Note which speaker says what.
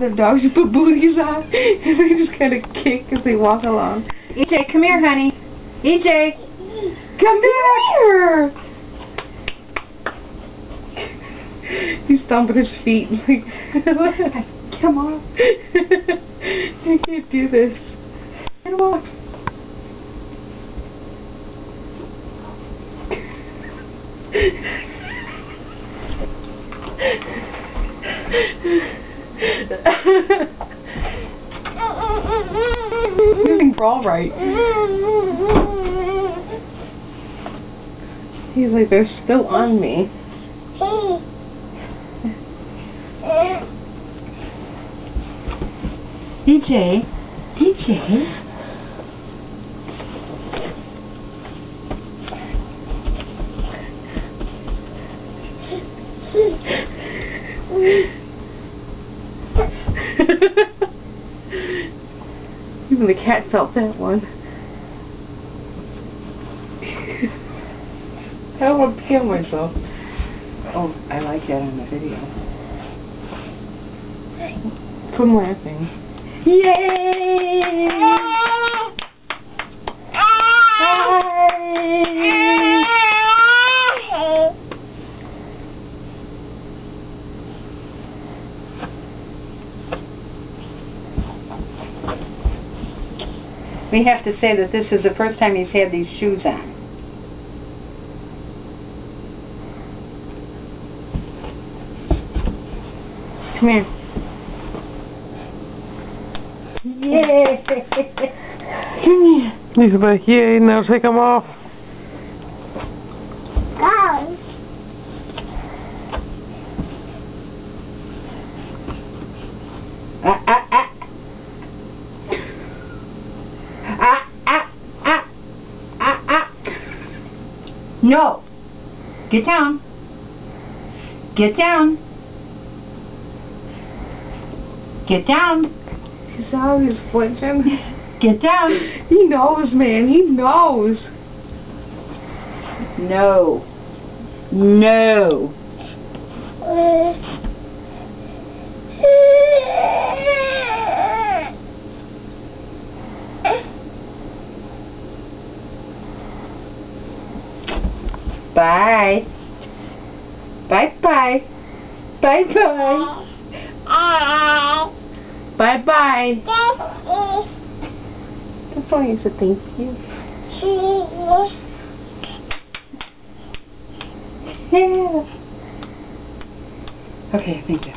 Speaker 1: The dogs, you put booties on, and they just kind of kick as they walk along. EJ, come here, honey. EJ, come here. He's stomping his feet like, come on. I can't do this. Get him off. Doing all right. He's like, they're still on me.
Speaker 2: DJ, DJ.
Speaker 1: Even the cat felt that one. I don't want to kill myself.
Speaker 2: Oh, I like that on the video.
Speaker 1: From laughing.
Speaker 2: Yay! We have to say that this is the first time he's had these shoes on.
Speaker 1: Come here.
Speaker 2: Yay!
Speaker 1: Come here. He's like, yay, now take them off.
Speaker 3: Go.
Speaker 2: No! Get down! Get down! Get down!
Speaker 1: He's always flinching.
Speaker 2: Get down!
Speaker 1: He knows, man. He knows.
Speaker 2: No. No. Bye. Bye-bye. Bye-bye.
Speaker 1: Bye-bye. That's all you said, thank you.
Speaker 2: Yeah. Okay, thank you.